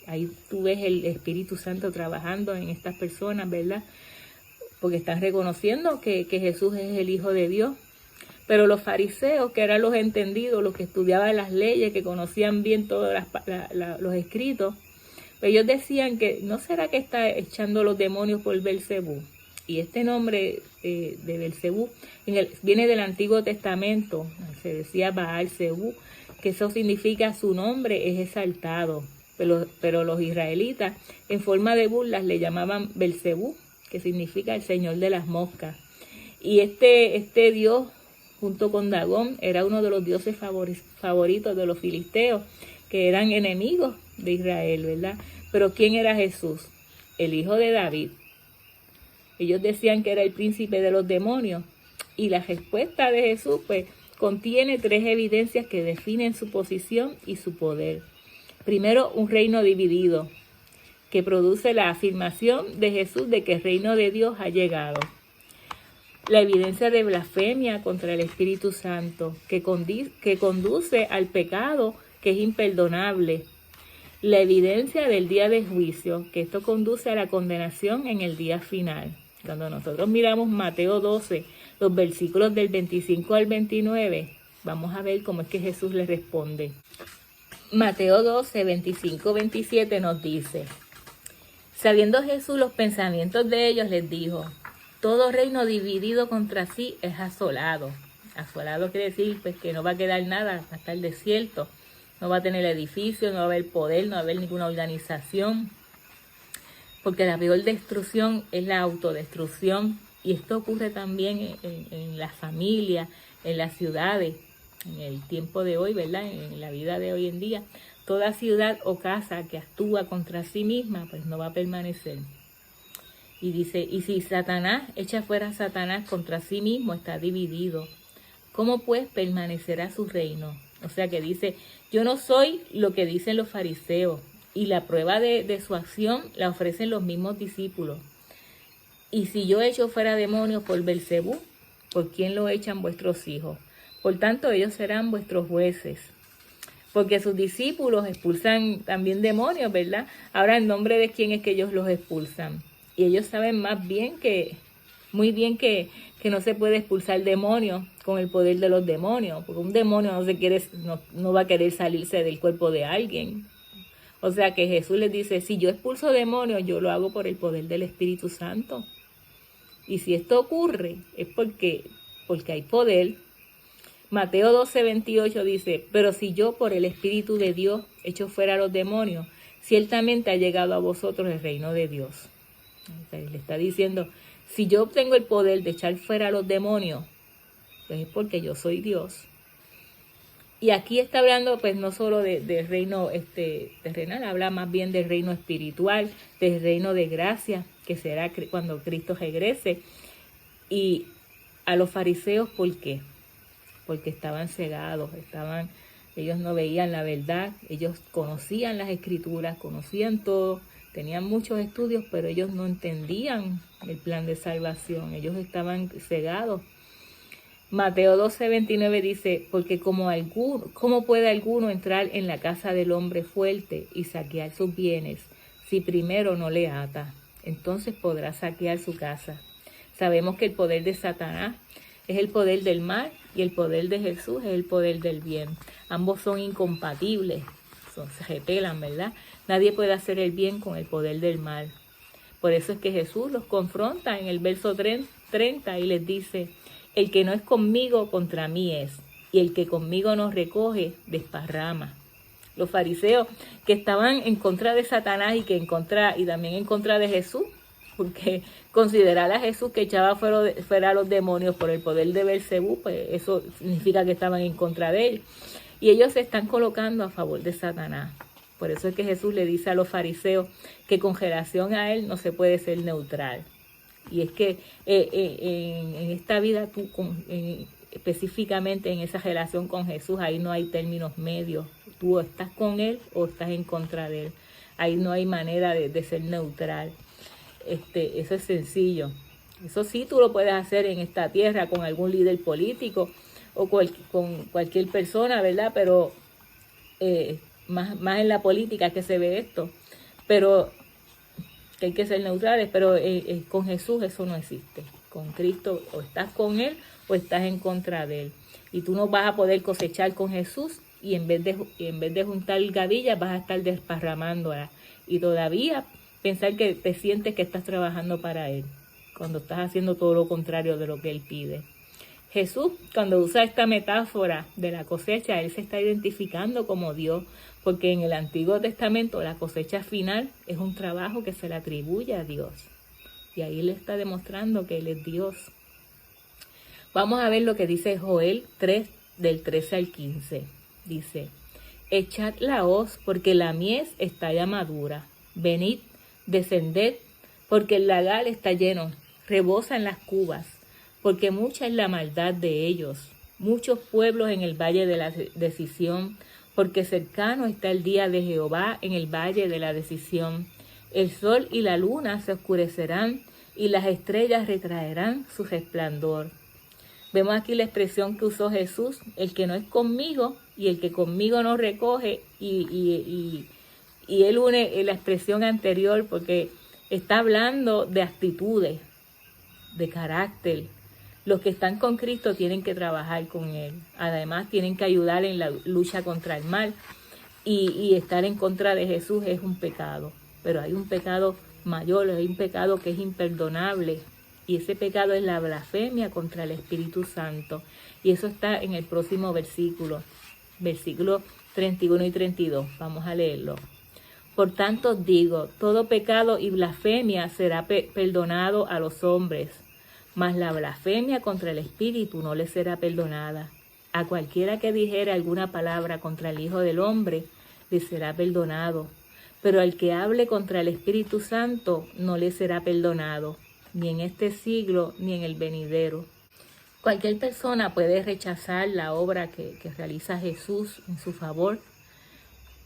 [SPEAKER 1] Ahí tú ves el Espíritu Santo trabajando en estas personas, ¿verdad? Porque están reconociendo que Jesús es el Hijo de Dios. Pero los fariseos, que eran los entendidos, los que estudiaban las leyes, que conocían bien todos los escritos, ellos decían que ¿no será que está echando los demonios por Belcebú? Y este nombre de Belcebú viene del Antiguo Testamento, se decía Baal-Zebú, que eso significa su nombre es exaltado. Pero los israelitas, en forma de burlas, le llamaban Belcebú, que significa el Señor de las moscas. Y este Dios, junto con Dagón, era uno de los dioses favoritos de los filisteos, que eran enemigos de Israel, ¿verdad? Pero ¿quién era Jesús? El hijo de David. Ellos decían que era el príncipe de los demonios. Y la respuesta de Jesús, pues, contiene 3 evidencias que definen su posición y su poder. Primero, un reino dividido, que produce la afirmación de Jesús de que el reino de Dios ha llegado. La evidencia de blasfemia contra el Espíritu Santo, que conduce al pecado que es imperdonable. La evidencia del día de juicio, que esto conduce a la condenación en el día final. Cuando nosotros miramos Mateo 12, los versículos del 25 al 29, vamos a ver cómo es que Jesús le responde. Mateo 12, 25, 27 nos dice, sabiendo Jesús los pensamientos de ellos, les dijo, todo reino dividido contra sí es asolado. Asolado quiere decir pues, que no va a quedar nada, va a estar desierto. No va a tener edificio, no va a haber poder, no va a haber ninguna organización. Porque la peor destrucción es la autodestrucción. Y esto ocurre también en las familias, en las ciudades, en el tiempo de hoy, ¿verdad? En la vida de hoy en día. Toda ciudad o casa que actúa contra sí misma, pues no va a permanecer. Y dice, y si Satanás echa fuera a Satanás contra sí mismo, está dividido. ¿cómo pues permanecerá su reino? O sea que dice, yo no soy lo que dicen los fariseos, y la prueba de su acción la ofrecen los mismos discípulos. Y si yo echo fuera demonios por Belcebú, ¿por quién lo echan vuestros hijos? Por tanto, ellos serán vuestros jueces. Porque sus discípulos expulsan también demonios, ¿verdad? Ahora, ¿en nombre de quién es que ellos los expulsan? Y ellos saben muy bien que no se puede expulsar demonios con el poder de los demonios, porque un demonio no va a querer salirse del cuerpo de alguien. O sea que Jesús les dice, si yo expulso demonios, yo lo hago por el poder del Espíritu Santo. Y si esto ocurre, es porque hay poder. Mateo 12:28 dice, pero si yo por el Espíritu de Dios echo fuera a los demonios, ciertamente ha llegado a vosotros el reino de Dios. Le está diciendo, si yo tengo el poder de echar fuera a los demonios, pues es porque yo soy Dios. Y aquí está hablando pues no solo del reino terrenal, habla más bien del reino espiritual, del reino de gracia, que será cuando Cristo regrese. Y a los fariseos, ¿por qué? Porque estaban cegados, ellos no veían la verdad, ellos conocían las escrituras, conocían todo, tenían muchos estudios, pero ellos no entendían el plan de salvación, ellos estaban cegados. Mateo 12:29 dice, porque ¿cómo puede alguno entrar en la casa del hombre fuerte y saquear sus bienes si primero no le ata? Entonces podrá saquear su casa. Sabemos que el poder de Satanás es el poder del mal y el poder de Jesús es el poder del bien. Ambos son incompatibles, se repelan, ¿verdad? Nadie puede hacer el bien con el poder del mal. Por eso es que Jesús los confronta en el verso 30 y les dice, el que no es conmigo, contra mí es, y el que conmigo no recoge, desparrama. Los fariseos que estaban en contra de Satanás y también en contra de Jesús, porque considerar a Jesús que echaba fuera a los demonios por el poder de Belcebú, pues eso significa que estaban en contra de él. Y ellos se están colocando a favor de Satanás. Por eso es que Jesús le dice a los fariseos que con relación a él no se puede ser neutral. Y es que en esta vida, específicamente en esa relación con Jesús, ahí no hay términos medios. Tú estás con él o estás en contra de él. Ahí no hay manera de ser neutral. Eso es sencillo. Eso sí tú lo puedes hacer en esta tierra con algún líder político o con cualquier persona, ¿verdad? Pero más en la política que se ve esto. Pero que hay que ser neutrales, pero con Jesús eso no existe. Con Cristo o estás con él o estás en contra de él. Y tú no vas a poder cosechar con Jesús y en vez de juntar gavillas vas a estar desparramándolas. Y todavía pensar que te sientes que estás trabajando para él, cuando estás haciendo todo lo contrario de lo que él pide. Jesús, cuando usa esta metáfora de la cosecha, él se está identificando como Dios, porque en el Antiguo Testamento la cosecha final es un trabajo que se le atribuye a Dios. Y ahí le está demostrando que él es Dios. Vamos a ver lo que dice Joel 3, del 13 al 15. Dice, echad la hoz, porque la mies está ya madura. Venid, descended, porque el lagar está lleno, rebosan las cubas, porque mucha es la maldad de ellos. Muchos pueblos en el valle de la decisión, porque cercano está el día de Jehová en el valle de la decisión. El sol y la luna se oscurecerán, y las estrellas retraerán su resplandor. Vemos aquí la expresión que usó Jesús, el que no es conmigo y el que conmigo no recoge, y él une la expresión anterior porque está hablando de actitudes, de carácter. Los que están con Cristo tienen que trabajar con él. Además, tienen que ayudar en la lucha contra el mal. Y estar en contra de Jesús es un pecado. Pero hay un pecado mayor, hay un pecado que es imperdonable. Y ese pecado es la blasfemia contra el Espíritu Santo. Y eso está en el próximo versículo 31 y 32. Vamos a leerlo. Por tanto os digo, todo pecado y blasfemia será perdonado a los hombres, mas la blasfemia contra el Espíritu no le será perdonada. A cualquiera que dijere alguna palabra contra el Hijo del Hombre, le será perdonado. Pero al que hable contra el Espíritu Santo, no le será perdonado, ni en este siglo, ni en el venidero. Cualquier persona puede rechazar la obra que realiza Jesús en su favor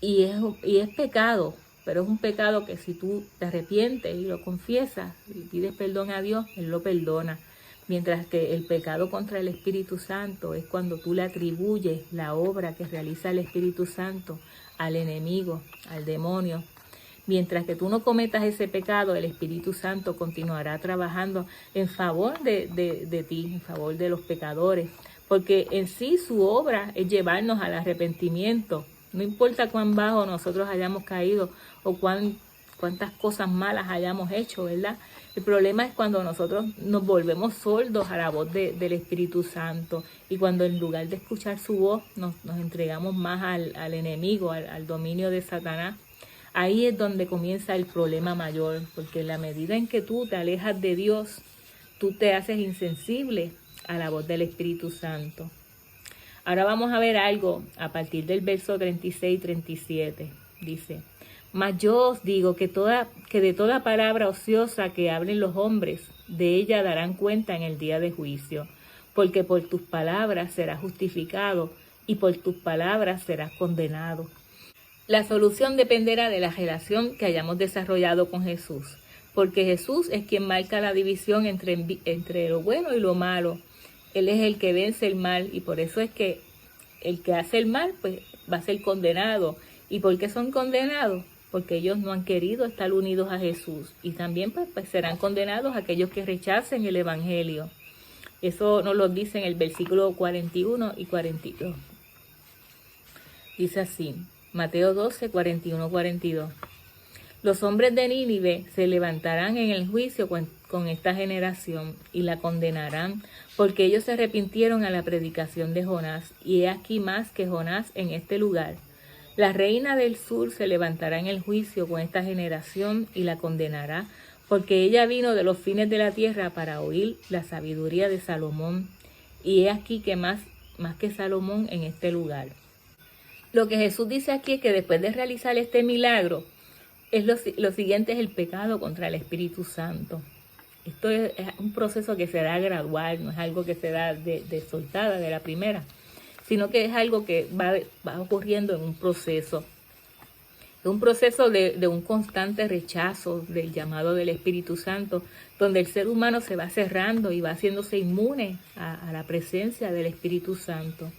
[SPEAKER 1] y es pecado, pero es un pecado que si tú te arrepientes y lo confiesas y pides perdón a Dios, Él lo perdona. Mientras que el pecado contra el Espíritu Santo es cuando tú le atribuyes la obra que realiza el Espíritu Santo al enemigo, al demonio. Mientras que tú no cometas ese pecado, el Espíritu Santo continuará trabajando en favor de ti, en favor de los pecadores. Porque en sí su obra es llevarnos al arrepentimiento. No importa cuán bajo nosotros hayamos caído o cuántas cosas malas hayamos hecho, ¿verdad? El problema es cuando nosotros nos volvemos sordos a la voz del Espíritu Santo y cuando en lugar de escuchar su voz nos entregamos más al enemigo, al dominio de Satanás. Ahí es donde comienza el problema mayor, porque en la medida en que tú te alejas de Dios, tú te haces insensible a la voz del Espíritu Santo. Ahora vamos a ver algo a partir del verso 36 y 37. Dice: mas yo os digo que de toda palabra ociosa que hablen los hombres, de ella darán cuenta en el día de juicio, porque por tus palabras serás justificado y por tus palabras serás condenado. La solución dependerá de la relación que hayamos desarrollado con Jesús, porque Jesús es quien marca la división entre lo bueno y lo malo. Él es el que vence el mal y por eso es que el que hace el mal pues va a ser condenado. ¿Y por qué son condenados? Porque ellos no han querido estar unidos a Jesús y también pues serán condenados aquellos que rechacen el Evangelio. Eso nos lo dice en el versículo 41 y 42. Dice así, Mateo 12, 41, 42. Los hombres de Nínive se levantarán en el juicio con esta generación y la condenarán, porque ellos se arrepintieron a la predicación de Jonás, y he aquí más que Jonás en este lugar. La reina del sur se levantará en el juicio con esta generación y la condenará, porque ella vino de los fines de la tierra para oír la sabiduría de Salomón, y he aquí que más que Salomón en este lugar. Lo que Jesús dice aquí es que después de realizar este milagro, lo siguiente es el pecado contra el Espíritu Santo. Esto es un proceso que se da gradual, no es algo que se da de soltada, de la primera, sino que es algo que va ocurriendo en un proceso. Es un proceso de un constante rechazo del llamado del Espíritu Santo, donde el ser humano se va cerrando y va haciéndose inmune a la presencia del Espíritu Santo.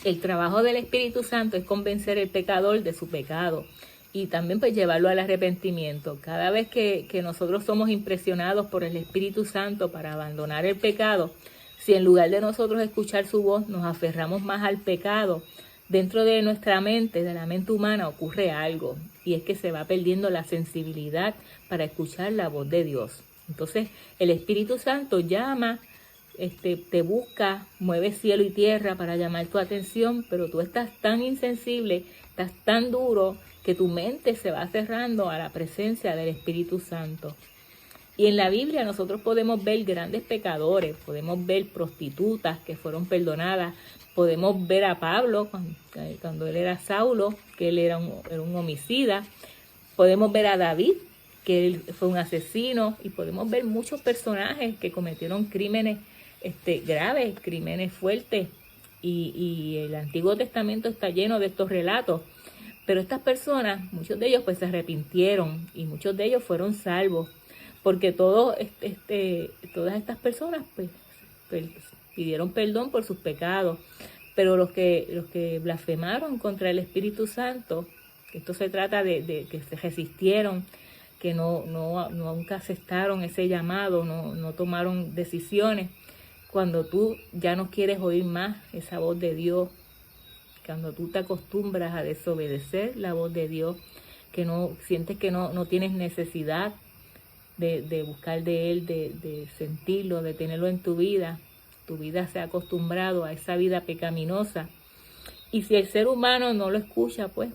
[SPEAKER 1] El trabajo del Espíritu Santo es convencer al pecador de su pecado y también pues llevarlo al arrepentimiento. Cada vez que nosotros somos impresionados por el Espíritu Santo para abandonar el pecado, si en lugar de nosotros escuchar su voz nos aferramos más al pecado, dentro de nuestra mente, de la mente humana, ocurre algo, y es que se va perdiendo la sensibilidad para escuchar la voz de Dios. Entonces el Espíritu Santo llama, te busca, mueve cielo y tierra para llamar tu atención, pero tú estás tan insensible, estás tan duro, que tu mente se va cerrando a la presencia del Espíritu Santo. Y en la Biblia nosotros podemos ver grandes pecadores, podemos ver prostitutas que fueron perdonadas, podemos ver a Pablo cuando él era Saulo, que él era un homicida, podemos ver a David, que él fue un asesino, y podemos ver muchos personajes que cometieron crímenes graves, crímenes fuertes, y el Antiguo Testamento está lleno de estos relatos. Pero estas personas, muchos de ellos pues se arrepintieron y muchos de ellos fueron salvos, porque todas estas personas pues pidieron perdón por sus pecados. Pero los que blasfemaron contra el Espíritu Santo, esto se trata de que se resistieron, que nunca aceptaron ese llamado, no tomaron decisiones. Cuando tú ya no quieres oír más esa voz de Dios, cuando tú te acostumbras a desobedecer la voz de Dios, que sientes que no tienes necesidad de buscar de Él, de sentirlo, de tenerlo en tu vida se ha acostumbrado a esa vida pecaminosa. Y si el ser humano no lo escucha, pues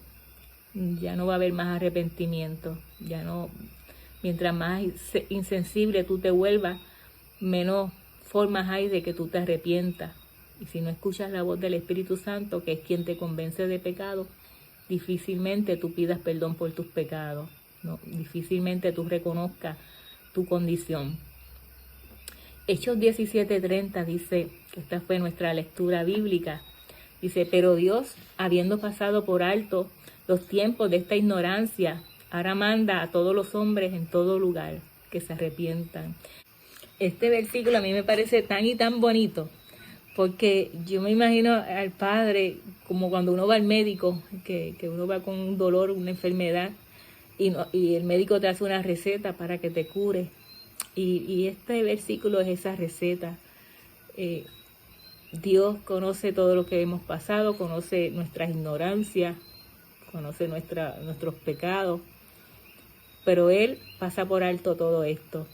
[SPEAKER 1] ya no va a haber más arrepentimiento. Mientras más insensible tú te vuelvas, menos formas hay de que tú te arrepientas. Y si no escuchas la voz del Espíritu Santo, que es quien te convence de pecado, difícilmente tú pidas perdón por tus pecados. Difícilmente tú reconozcas tu condición. Hechos 17:30 dice, que esta fue nuestra lectura bíblica, dice, pero Dios, habiendo pasado por alto los tiempos de esta ignorancia, ahora manda a todos los hombres en todo lugar que se arrepientan. Este versículo a mí me parece tan y tan bonito, porque yo me imagino al Padre como cuando uno va al médico, que uno va con un dolor, una enfermedad, y el médico te hace una receta para que te cure. Y este versículo es esa receta. Dios conoce todo lo que hemos pasado, conoce nuestras ignorancias, conoce nuestros pecados, pero Él pasa por alto todo esto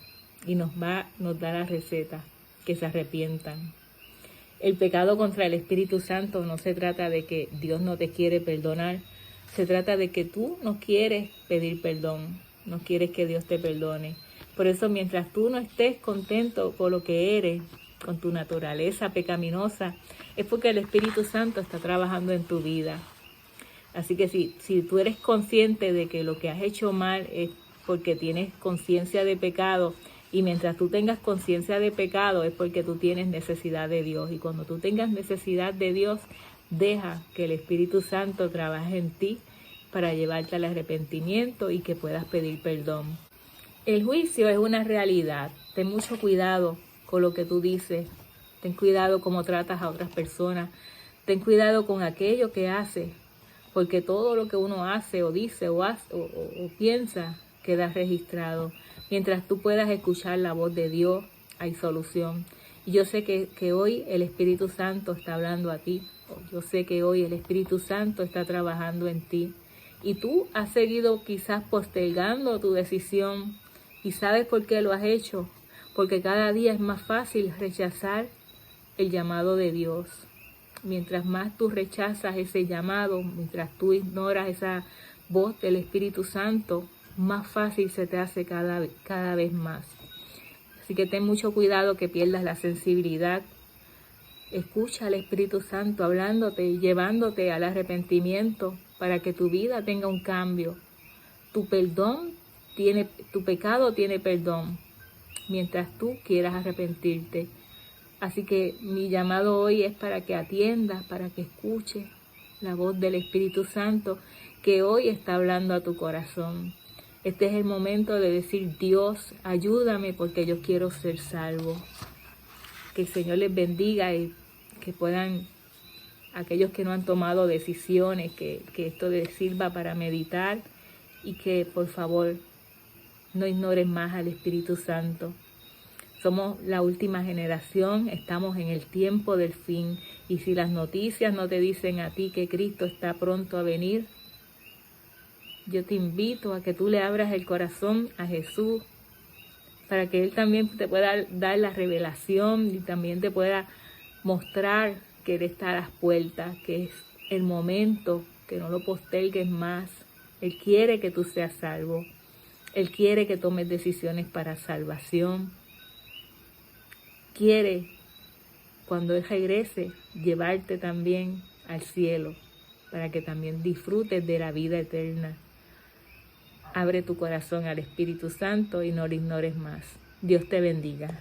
[SPEAKER 1] y nos da la receta, que se arrepientan. El pecado contra el Espíritu Santo no se trata de que Dios no te quiere perdonar, se trata de que tú no quieres pedir perdón, no quieres que Dios te perdone. Por eso, mientras tú no estés contento con lo que eres, con tu naturaleza pecaminosa, es porque el Espíritu Santo está trabajando en tu vida. Así que si tú eres consciente de que lo que has hecho mal es porque tienes conciencia de pecado, y mientras tú tengas conciencia de pecado es porque tú tienes necesidad de Dios. Y cuando tú tengas necesidad de Dios, deja que el Espíritu Santo trabaje en ti para llevarte al arrepentimiento y que puedas pedir perdón. El juicio es una realidad. Ten mucho cuidado con lo que tú dices. Ten cuidado cómo tratas a otras personas. Ten cuidado con aquello que haces. Porque todo lo que uno hace o dice o piensa queda registrado. Mientras tú puedas escuchar la voz de Dios, hay solución. Y yo sé que hoy el Espíritu Santo está hablando a ti. Yo sé que hoy el Espíritu Santo está trabajando en ti. Y tú has seguido quizás postergando tu decisión. ¿Y sabes por qué lo has hecho? Porque cada día es más fácil rechazar el llamado de Dios. Mientras más tú rechazas ese llamado, mientras tú ignoras esa voz del Espíritu Santo, más fácil se te hace cada vez más. Así que ten mucho cuidado que pierdas la sensibilidad. Escucha al Espíritu Santo hablándote y llevándote al arrepentimiento para que tu vida tenga un cambio. Tu pecado tiene perdón mientras tú quieras arrepentirte. Así que mi llamado hoy es para que atiendas, para que escuches la voz del Espíritu Santo que hoy está hablando a tu corazón. Este es el momento de decir, Dios, ayúdame porque yo quiero ser salvo. Que el Señor les bendiga y que puedan, aquellos que no han tomado decisiones, que esto les sirva para meditar y que por favor no ignoren más al Espíritu Santo. Somos la última generación, estamos en el tiempo del fin y si las noticias no te dicen a ti que Cristo está pronto a venir, yo te invito a que tú le abras el corazón a Jesús para que Él también te pueda dar la revelación y también te pueda mostrar que Él está a las puertas, que es el momento, que no lo postergues más. Él quiere que tú seas salvo. Él quiere que tomes decisiones para salvación. Quiere, cuando Él regrese, llevarte también al cielo para que también disfrutes de la vida eterna. Abre tu corazón al Espíritu Santo y no lo ignores más. Dios te bendiga.